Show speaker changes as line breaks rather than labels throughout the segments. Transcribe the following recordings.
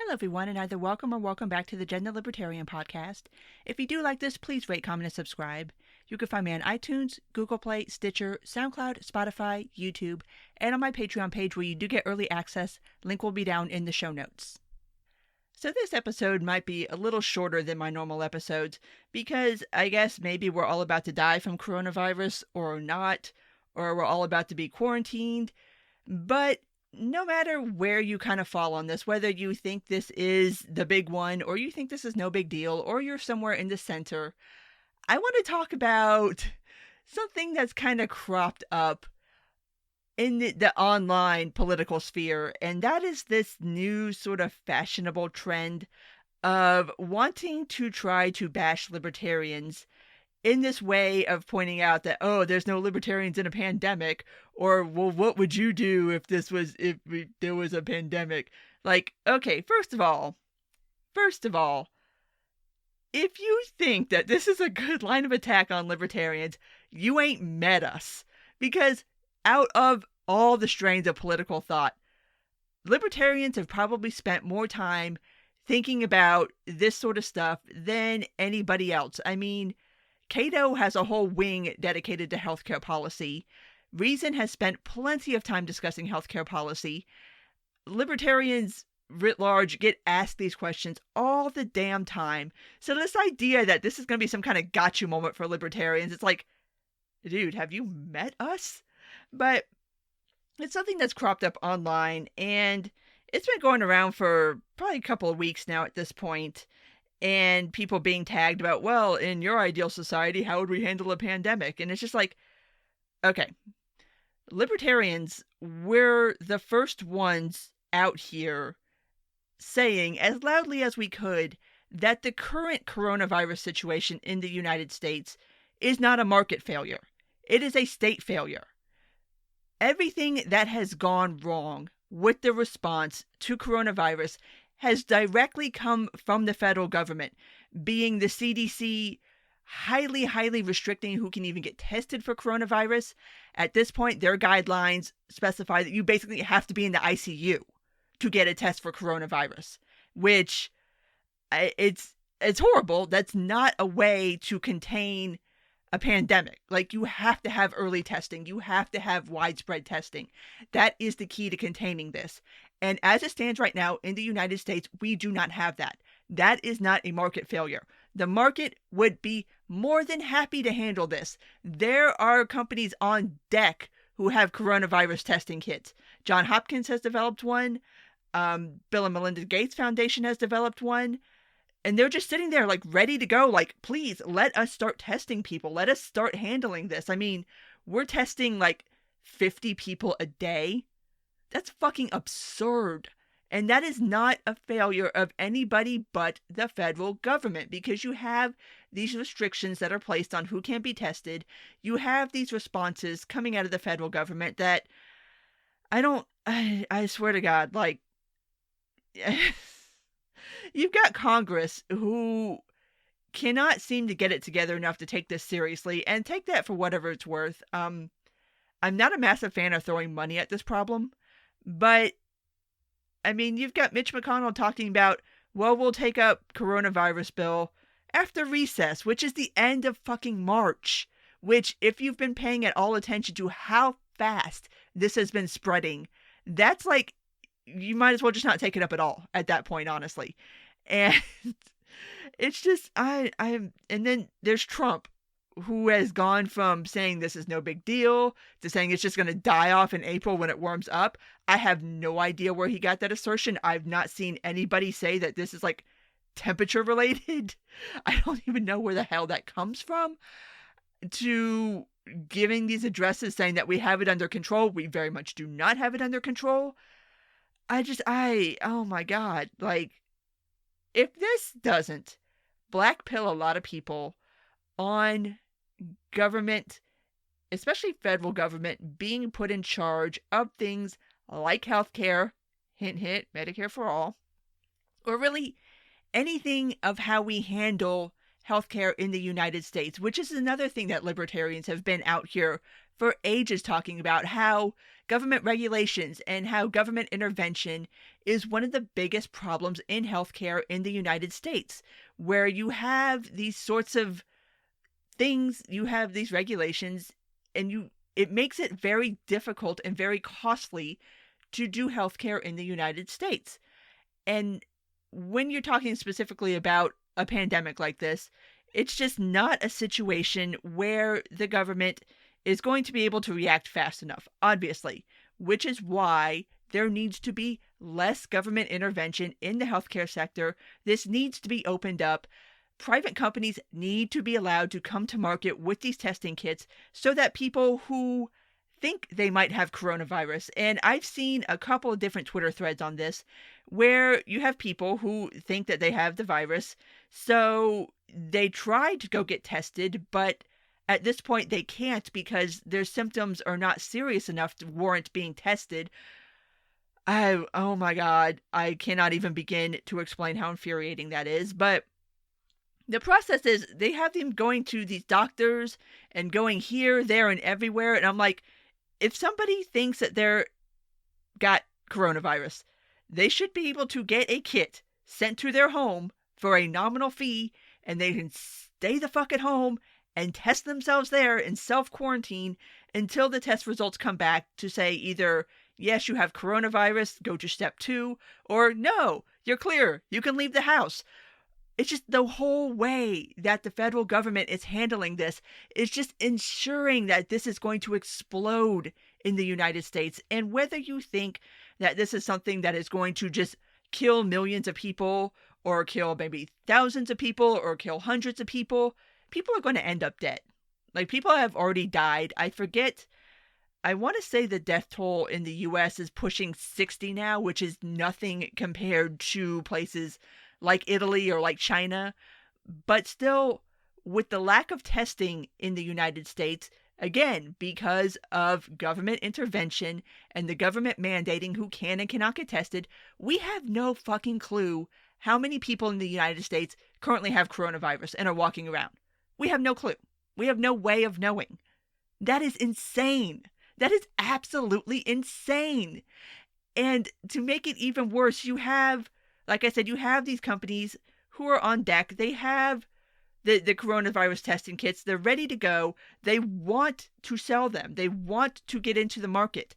Hello, everyone, and either welcome or welcome back to the Gender Libertarian podcast. If you do like this, please rate, comment, and subscribe. You can find me on iTunes, Google Play, Stitcher, SoundCloud, Spotify, YouTube, and on my Patreon page where you do get early access. Link will be down in the show notes. So this episode might be a little shorter than my normal episodes because I guess maybe we're all about to die from coronavirus or not, or we're all about to be quarantined, but no matter where you kind of fall on this, whether you think this is the big one or you think this is no big deal or you're somewhere in the center, I want to talk about something that's kind of cropped up in the online political sphere, and that is this new sort of fashionable trend of wanting to try to bash libertarians in this way of pointing out that, oh, there's no libertarians in a pandemic, or, well, what would you do if there was a pandemic? Like, okay, first of all, if you think that this is a good line of attack on libertarians, you ain't met us. Because out of all the strains of political thought, libertarians have probably spent more time thinking about this sort of stuff than anybody else. I mean, Cato has a whole wing dedicated to healthcare policy. Reason has spent plenty of time discussing healthcare policy. Libertarians writ large get asked these questions all the damn time. So this idea that this is going to be some kind of gotcha moment for libertarians, it's like, dude, have you met us? But it's something that's cropped up online, and it's been going around for probably a couple of weeks now at this point. And people being tagged about, well, in your ideal society, how would we handle a pandemic? And it's just like, okay, libertarians, we're the first ones out here saying as loudly as we could that the current coronavirus situation in the United States is not a market failure. It is a state failure. Everything that has gone wrong with the response to coronavirus has directly come from the federal government, being the CDC highly restricting who can even get tested for coronavirus. At this point, their guidelines specify that you basically have to be in the ICU to get a test for coronavirus, which it's horrible. That's not a way to contain a pandemic. Like, you have to have early testing. You have to have widespread testing. That is the key to containing this. And as it stands right now in the United States, we do not have that. That is not a market failure. The market would be more than happy to handle this. There are companies on deck who have coronavirus testing kits. Johns Hopkins has developed one. Bill and Melinda Gates Foundation has developed one. And they're just sitting there, like, ready to go. Like, please, let us start testing people. Let us start handling this. I mean, we're testing, like, 50 people a day. That's fucking absurd. And that is not a failure of anybody but the federal government, because you have these restrictions that are placed on who can be tested. You have these responses coming out of the federal government that I swear to God, like, you've got Congress who cannot seem to get it together enough to take this seriously, and take that for whatever it's worth. I'm not a massive fan of throwing money at this problem, but I mean, you've got Mitch McConnell talking about, well, we'll take up coronavirus bill after recess, which is the end of fucking March, which, if you've been paying at all attention to how fast this has been spreading, that's like, you might as well just not take it up at all at that point, honestly. And it's just, and then there's Trump, who has gone from saying this is no big deal to saying it's just going to die off in April when it warms up. I have no idea where he got that assertion. I've not seen anybody say that this is like temperature related. I don't even know where the hell that comes from. To giving these addresses saying that we have it under control. We very much do not have it under control. Oh my God. Like, if this doesn't black pill a lot of people on government, especially federal government, being put in charge of things like healthcare, hint, hint, Medicare for all, or really anything of how we handle healthcare in the United States, which is another thing that libertarians have been out here for ages talking about, how government regulations and how government intervention is one of the biggest problems in healthcare in the United States, where you have these sorts of things, you have these regulations, and it makes it very difficult and very costly to do healthcare in the United States. And when you're talking specifically about a pandemic like this, it's just not a situation where the government is going to be able to react fast enough, obviously, which is why there needs to be less government intervention in the healthcare sector. This needs to be opened up. Private companies need to be allowed to come to market with these testing kits so that people who think they might have coronavirus, and I've seen a couple of different Twitter threads on this, where you have people who think that they have the virus, so they try to go get tested, but at this point they can't because their symptoms are not serious enough to warrant being tested. Oh my God, I cannot even begin to explain how infuriating that is, but the process is they have them going to these doctors and going here, there, and everywhere, and I'm like, if somebody thinks that they're got coronavirus, they should be able to get a kit sent to their home for a nominal fee, and they can stay the fuck at home and test themselves there in self-quarantine until the test results come back to say either, yes, you have coronavirus, go to step 2, or no, you're clear, you can leave the house. It's just the whole way that the federal government is handling this is just ensuring that this is going to explode in the United States. And whether you think that this is something that is going to just kill millions of people or kill maybe thousands of people or kill hundreds of people, people are going to end up dead. Like, people have already died. I want to say the death toll in the U.S. is pushing 60 now, which is nothing compared to places like Italy or like China. But still, with the lack of testing in the United States, again, because of government intervention and the government mandating who can and cannot get tested, we have no fucking clue how many people in the United States currently have coronavirus and are walking around. We have no clue. We have no way of knowing. That is insane. That is absolutely insane. And to make it even worse, you have, like I said, you have these companies who are on deck. They have the coronavirus testing kits. They're ready to go. They want to sell them. They want to get into the market,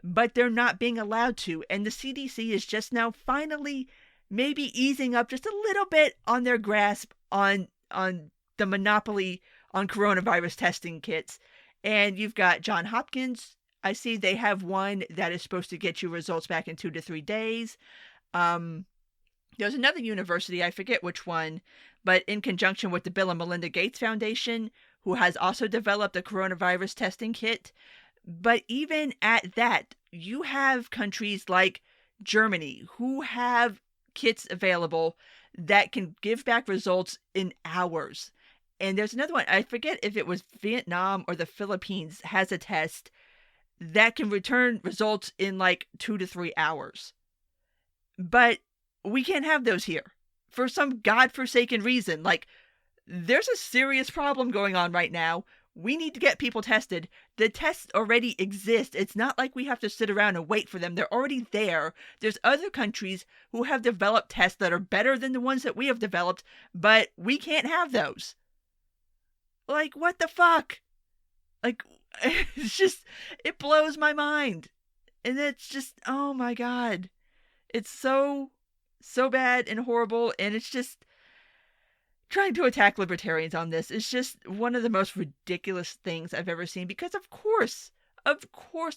but they're not being allowed to. And the CDC is just now finally maybe easing up just a little bit on their grasp on the monopoly on coronavirus testing kits. And you've got Johns Hopkins. I see they have one that is supposed to get you results back in 2 to 3 days. There's another university, I forget which one, but in conjunction with the Bill and Melinda Gates Foundation, who has also developed a coronavirus testing kit. But even at that, you have countries like Germany who have kits available that can give back results in hours. And there's another one, I forget if it was Vietnam or the Philippines, has a test that can return results in like 2 to 3 hours. But we can't have those here for some godforsaken reason. Like, there's a serious problem going on right now. We need to get people tested. The tests already exist. It's not like we have to sit around and wait for them. They're already there. There's other countries who have developed tests that are better than the ones that we have developed, but we can't have those. Like, what the fuck? Like, it's just, it blows my mind. And it's just, oh my God. It's so bad and horrible. And it's just, trying to attack libertarians on this is just one of the most ridiculous things I've ever seen. Because of course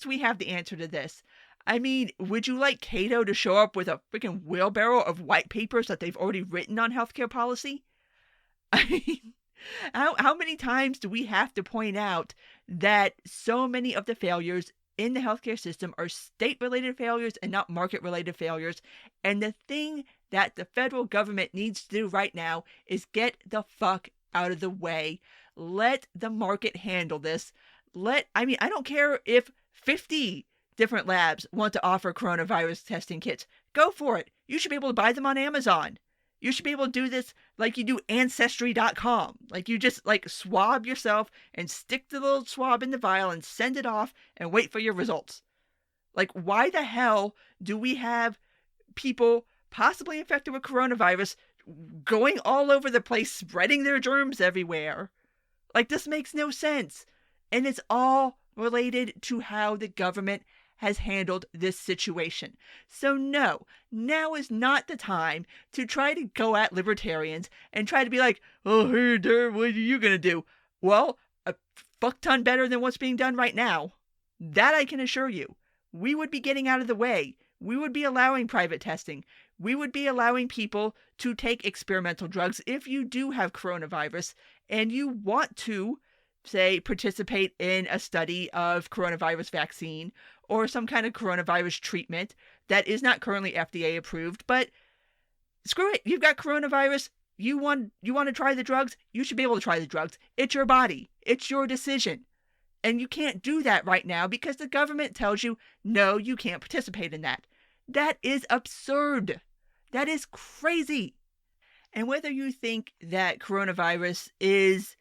we have the answer to this. I mean, would you like Cato to show up with a freaking wheelbarrow of white papers that they've already written on healthcare policy? I mean, how many times do we have to point out that so many of the failures in the healthcare system are state-related failures and not market-related failures? And the thing that the federal government needs to do right now is get the fuck out of the way. Let the market handle this. I don't care if 50 different labs want to offer coronavirus testing kits. Go for it. You should be able to buy them on Amazon. You should be able to do this like you do Ancestry.com. Like you just like swab yourself and stick the little swab in the vial and send it off and wait for your results. Like, why the hell do we have people possibly infected with coronavirus going all over the place, spreading their germs everywhere? Like, this makes no sense. And it's all related to how the government has handled this situation. So no, now is not the time to try to go at libertarians and try to be like, oh, hey, there, what are you going to do? Well, a fuck ton better than what's being done right now. That I can assure you. We would be getting out of the way. We would be allowing private testing. We would be allowing people to take experimental drugs if you do have coronavirus and you want to, say, participate in a study of coronavirus vaccine or some kind of coronavirus treatment that is not currently FDA approved. But screw it. You've got coronavirus. You want to try the drugs? You should be able to try the drugs. It's your body. It's your decision. And you can't do that right now because the government tells you, no, you can't participate in that. That is absurd. That is crazy. And whether you think that coronavirus is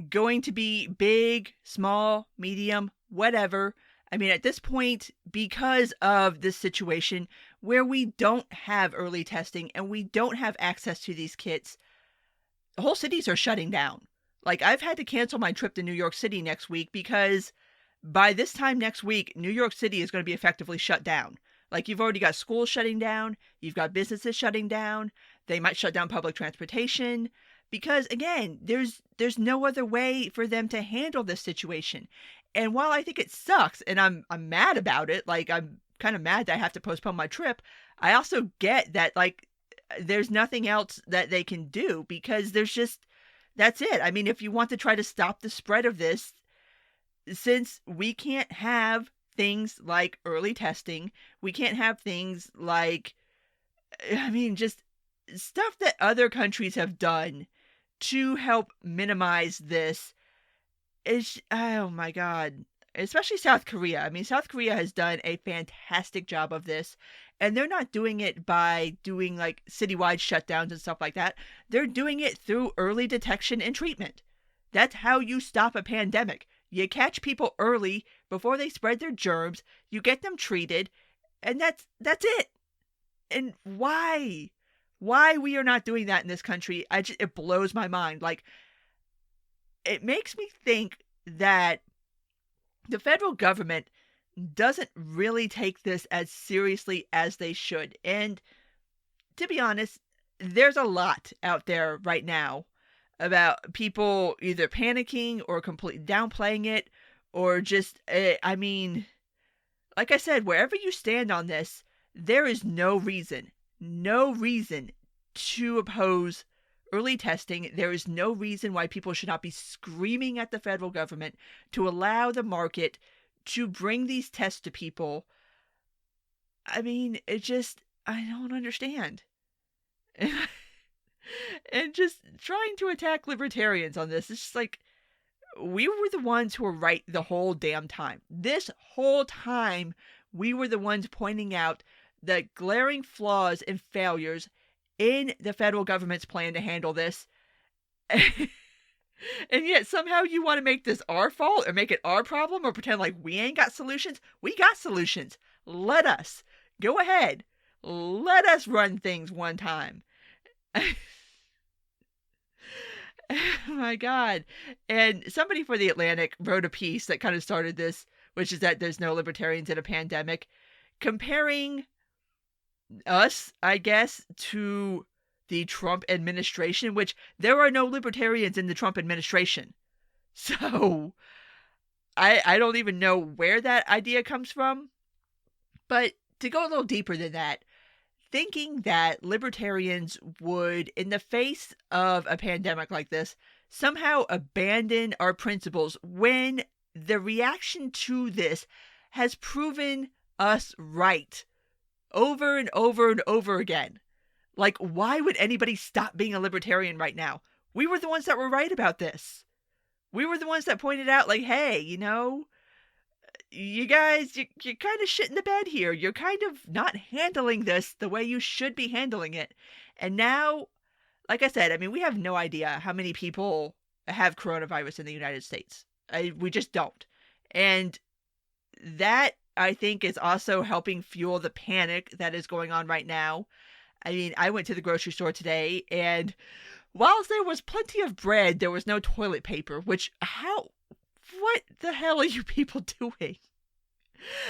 going to be big, small, medium, whatever, I mean, at this point, because of this situation where we don't have early testing and we don't have access to these kits, whole cities are shutting down. Like, I've had to cancel my trip to New York City next week because by this time next week, New York City is going to be effectively shut down. Like, you've already got schools shutting down. You've got businesses shutting down. They might shut down public transportation because, again, there's no other way for them to handle this situation. And while I think it sucks and I'm mad about it, like, I'm kind of mad that I have to postpone my trip, I also get that, like, there's nothing else that they can do because that's it. I mean, if you want to try to stop the spread of this, since we can't have things like early testing, we can't have things like, I mean, just stuff that other countries have done to help minimize this is, oh my God, especially South Korea. I mean, South Korea has done a fantastic job of this, and they're not doing it by doing like citywide shutdowns and stuff like that. They're doing it through early detection and treatment. That's how you stop a pandemic. You catch people early before they spread their germs, you get them treated, and that's it. And why we are not doing that in this country, it blows my mind. Like, it makes me think that the federal government doesn't really take this as seriously as they should. And to be honest, there's a lot out there right now about people either panicking or completely downplaying it or just, I mean, like I said, wherever you stand on this, there is no reason to oppose early testing. There is no reason why people should not be screaming at the federal government to allow the market to bring these tests to people. I mean, I don't understand. And just trying to attack libertarians on this, it's just like, we were the ones who were right the whole damn time. This whole time, we were the ones pointing out the glaring flaws and failures in the federal government's plan to handle this. And yet somehow you want to make this our fault or make it our problem or pretend like we ain't got solutions. We got solutions. Let us. Go ahead. Let us run things one time. Oh my God. And somebody for The Atlantic wrote a piece that kind of started this, which is that there's no libertarians in a pandemic, comparing us, I guess, to the Trump administration, which there are no libertarians in the Trump administration. So I don't even know where that idea comes from. But to go a little deeper than that, thinking that libertarians would, in the face of a pandemic like this, somehow abandon our principles when the reaction to this has proven us right over and over and over again. Like, why would anybody stop being a libertarian right now? We were the ones that were right about this. We were the ones that pointed out, like, hey, you know, you guys, you're kind of shitting the bed here. You're kind of not handling this the way you should be handling it. And now, like I said, I mean, we have no idea how many people have coronavirus in the United States. We just don't. And that, I think, is also helping fuel the panic that is going on right now. I mean, I went to the grocery store today, and whilst there was plenty of bread, there was no toilet paper, what the hell are you people doing?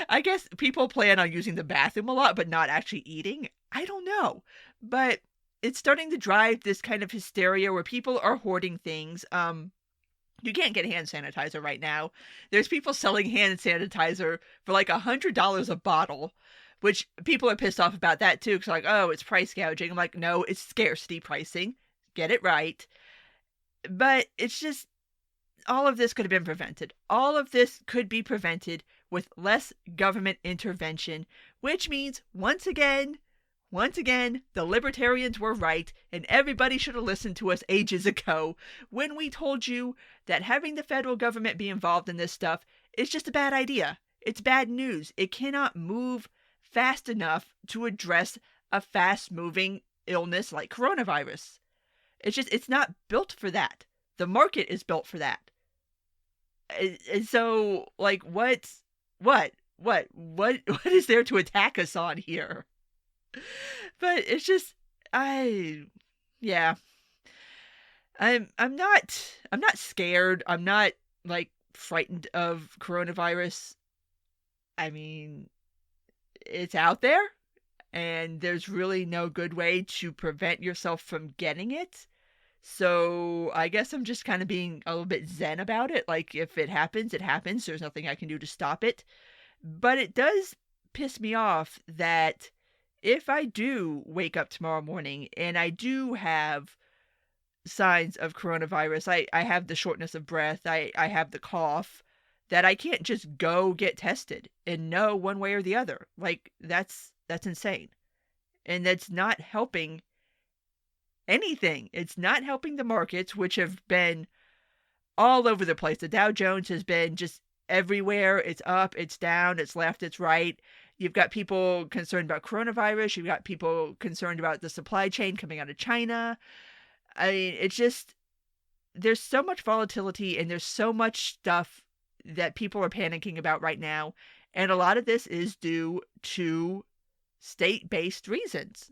I guess people plan on using the bathroom a lot, but not actually eating. I don't know. But it's starting to drive this kind of hysteria where people are hoarding things. You can't get hand sanitizer right now. There's people selling hand sanitizer for like $100 a bottle, which people are pissed off about that too. Because like, oh, it's price gouging. I'm like, no, it's scarcity pricing. Get it right. But it's just, all of this could have been prevented. All of this could be prevented with less government intervention, which means, once again, the libertarians were right, and everybody should have listened to us ages ago when we told you that having the federal government be involved in this stuff is just a bad idea. It's bad news. It cannot move fast enough to address a fast-moving illness like coronavirus. It's not built for that. The market is built for that. And so, like, what is there to attack us on here? But it's just, I'm not scared. I'm not, like, frightened of coronavirus. I mean, it's out there, and there's really no good way to prevent yourself from getting it. So I guess I'm just kind of being a little bit zen about it. Like, if it happens, it happens. There's nothing I can do to stop it. But it does piss me off that if I do wake up tomorrow morning and I do have signs of coronavirus, I have the shortness of breath, I have the cough, that I can't just go get tested and know one way or the other. Like, that's insane. And that's not helping anything. It's not helping the markets, which have been all over the place. The Dow Jones has been just everywhere. It's up, it's down, it's left, it's right. You've got people concerned about coronavirus. You've got people concerned about the supply chain coming out of China. I mean, it's just, there's so much volatility and there's so much stuff that people are panicking about right now. And a lot of this is due to state-based reasons.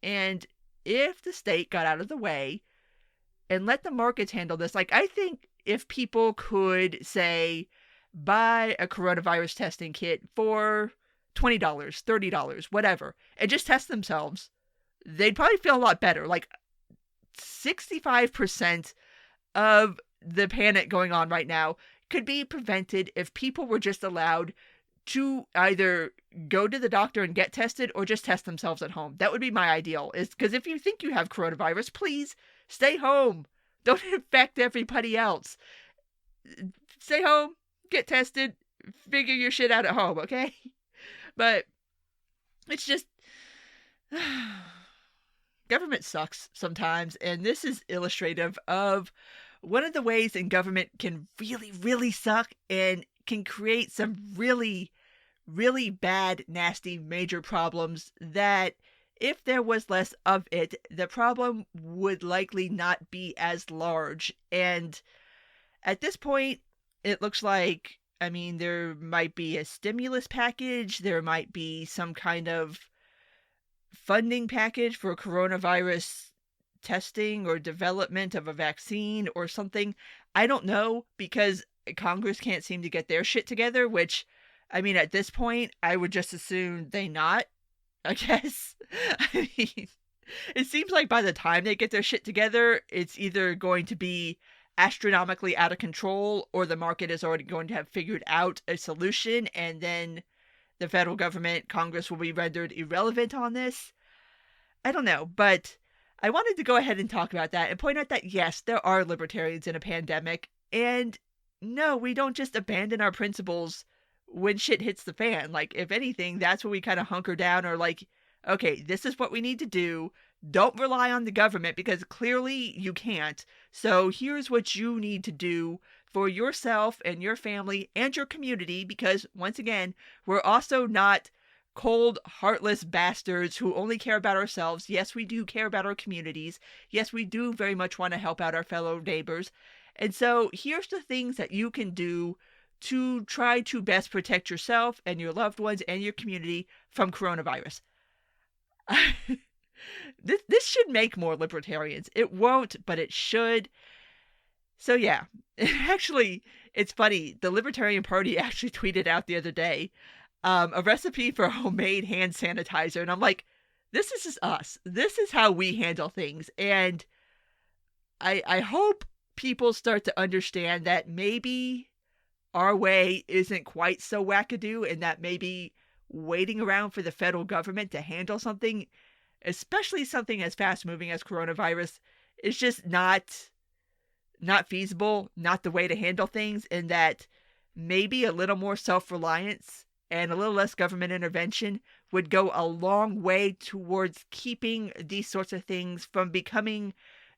And if the state got out of the way and let the markets handle this, like, I think if people could, say, buy a coronavirus testing kit for $20, $30, whatever, and just test themselves, they'd probably feel a lot better. Like, 65% of the panic going on right now could be prevented if people were just allowed to either go to the doctor and get tested or just test themselves at home. That would be my ideal. Is because if you think you have coronavirus, please stay home. Don't infect everybody else. Stay home, get tested, figure your shit out at home, okay? But it's just, government sucks sometimes, and this is illustrative of one of the ways in government can really, really suck and can create some really, really bad, nasty, major problems that if there was less of it, the problem would likely not be as large. And at this point, it looks like, I mean, there might be a stimulus package, there might be some kind of funding package for coronavirus testing or development of a vaccine or something. I don't know, because Congress can't seem to get their shit together, which, I mean, at this point, I would just assume they not, I guess. I mean, it seems like by the time they get their shit together, it's either going to be astronomically out of control or the market is already going to have figured out a solution, and then the federal government, Congress, will be rendered irrelevant on this. I don't know, but I wanted to go ahead and talk about that and point out that, yes, there are libertarians in a pandemic, and no, we don't just abandon our principles when shit hits the fan. Like, if anything, that's when we kind of hunker down, or like, okay, this is what we need to do. Don't rely on the government, because clearly you can't. So here's what you need to do for yourself and your family and your community, because once again, we're also not cold, heartless bastards who only care about ourselves. Yes, we do care about our communities. Yes, we do very much want to help out our fellow neighbors. And so here's the things that you can do to try to best protect yourself and your loved ones and your community from coronavirus. This should make more libertarians. It won't, but it should. So yeah, actually, it's funny. The Libertarian Party actually tweeted out the other day a recipe for homemade hand sanitizer. And I'm like, this is just us. This is how we handle things. And I hope people start to understand that maybe our way isn't quite so wackadoo, and that maybe waiting around for the federal government to handle something, especially something as fast moving as coronavirus, is just not feasible, not the way to handle things, and that maybe a little more self-reliance and a little less government intervention would go a long way towards keeping these sorts of things from becoming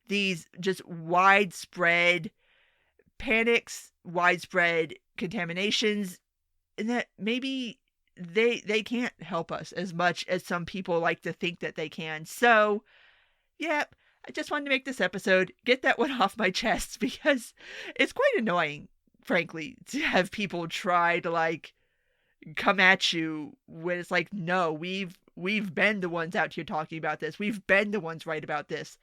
these just widespread panics, widespread contaminations, and that maybe they can't help us as much as some people like to think that they can. So, yeah, I just wanted to make this episode, get that one off my chest, because it's quite annoying, frankly, to have people try to, like, come at you when it's like, no, we've been the ones out here talking about this. We've been the ones right about this.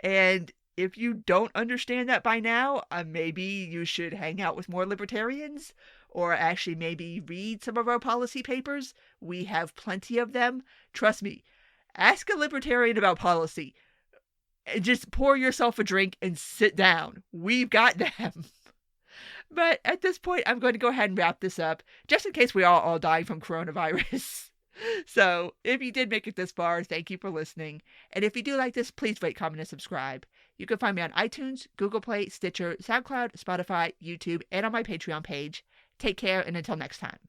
And if you don't understand that by now, maybe you should hang out with more libertarians, or actually maybe read some of our policy papers. We have plenty of them. Trust me, ask a libertarian about policy. And just pour yourself a drink and sit down. We've got them. But at this point, I'm going to go ahead and wrap this up, just in case we all die from coronavirus. So, if you did make it this far, thank you for listening. And if you do like this, please rate, comment, and subscribe. You can find me on iTunes, Google Play, Stitcher, SoundCloud, Spotify, YouTube, and on my Patreon page. Take care, and until next time.